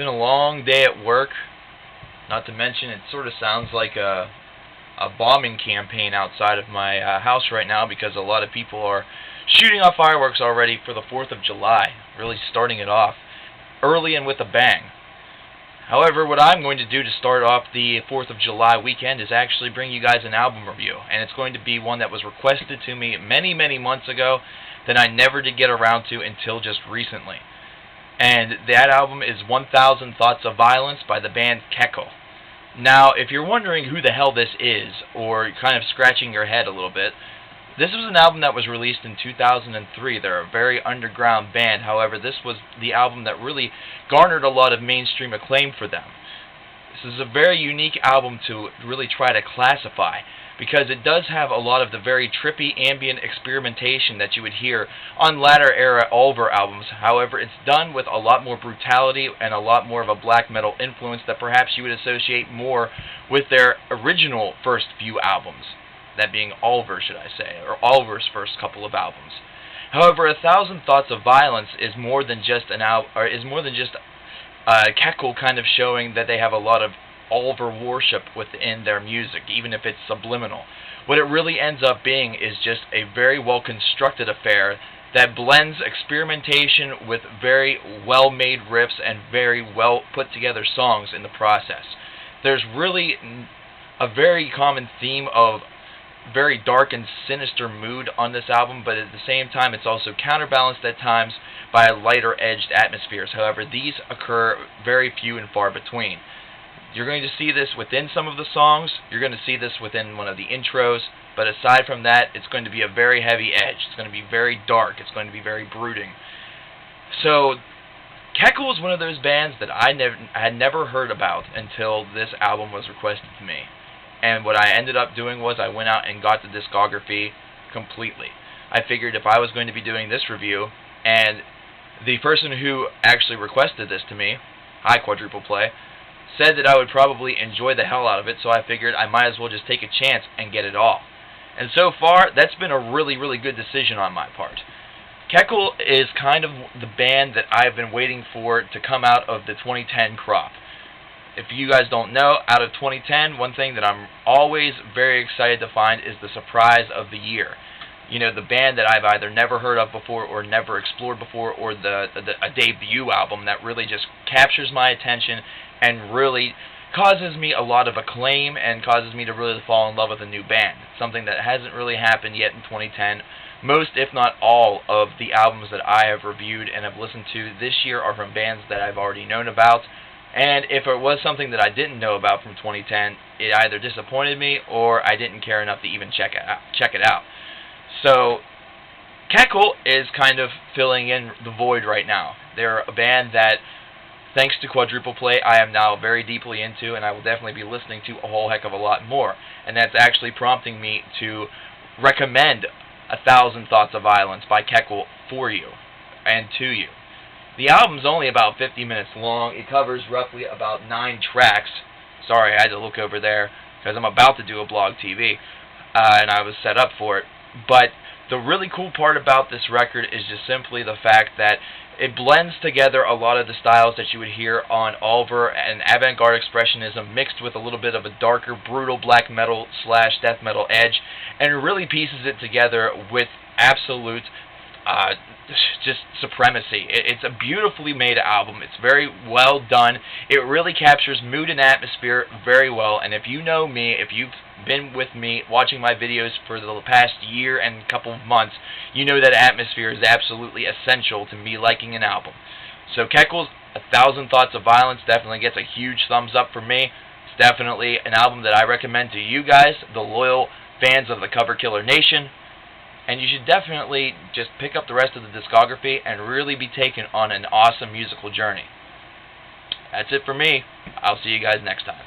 been a long day at work. Not to mention, it sort of sounds like a bombing campaign outside of my house right now, because a lot of people are shooting off fireworks already for the 4th of July, really starting it off early and with a bang. However, what I'm going to do to start off the 4th of July weekend is actually bring you guys an album review, and it's going to be one that was requested to me many, many months ago that I never did get around to until just recently. And that album is 1000 Thoughts of Violence by the band Kekal. Now, if you're wondering who the hell this is, or kind of scratching your head a little bit, this was an album that was released in 2003. They're a very underground band. However, this was the album that really garnered a lot of mainstream acclaim for them. This is a very unique album to really try to classify, because it does have a lot of the very trippy ambient experimentation that you would hear on latter era Oliver albums. However, it's done with a lot more brutality and a lot more of a black metal influence that perhaps you would associate more with their original first few albums. That being Oliver, should I say, or Oliver's first couple of albums. However, 1000 Thoughts of Violence is more than just Kekal kind of showing that they have a lot of Oliver worship within their music, even if it's subliminal. What it really ends up being is just a very well constructed affair that blends experimentation with very well made riffs and very well put together songs in the process. There's really a very common theme of very dark and sinister mood on this album, but at the same time it's also counterbalanced at times by lighter edged atmospheres. However, these occur very few and far between. You're going to see this within some of the songs, you're going to see this within one of the intros, but aside from that, it's going to be a very heavy edge. It's going to be very dark. It's going to be very brooding. So, Kekal is one of those bands that I had never heard about until this album was requested to me. And what I ended up doing was I went out and got the discography completely. I figured if I was going to be doing this review, and the person who actually requested this to me, hi Quadruple Play, said that I would probably enjoy the hell out of it, so I figured I might as well just take a chance and get it all. And so far, that's been a really, really good decision on my part. Kekal is kind of the band that I've been waiting for to come out of the 2010 crop. If you guys don't know, out of 2010, one thing that I'm always very excited to find is the surprise of the year. You know, the band that I've either never heard of before or never explored before, or a debut album that really just captures my attention and really causes me a lot of acclaim and causes me to really fall in love with a new band. Something that hasn't really happened yet in 2010. Most, if not all, of the albums that I have reviewed and have listened to this year are from bands that I've already known about. And if it was something that I didn't know about from 2010, it either disappointed me or I didn't care enough to even check it out. So, Kekal is kind of filling in the void right now. They're a band that, thanks to Quadruple Play, I am now very deeply into, and I will definitely be listening to a whole heck of a lot more. And that's actually prompting me to recommend 1000 Thoughts of Violence by Kekal for you and to you. The album's only about 50 minutes long. It covers roughly about 9 tracks. Sorry, I had to look over there because I'm about to do a blog TV, and I was set up for it. But the really cool part about this record is just simply the fact that it blends together a lot of the styles that you would hear on Oliver and avant-garde expressionism mixed with a little bit of a darker, brutal black metal / death metal edge, and really pieces it together with absolute just supremacy. It's a beautifully made album. It's very well done. It really captures mood and atmosphere very well, and if you know me, if you've been with me watching my videos for the past year and couple of months, you know that atmosphere is absolutely essential to me liking an album. So Kekal's 1000 Thoughts of Violence definitely gets a huge thumbs up from me. It's definitely an album that I recommend to you guys, the loyal fans of the Cover Killer Nation. And you should definitely just pick up the rest of the discography and really be taken on an awesome musical journey. That's it for me. I'll see you guys next time.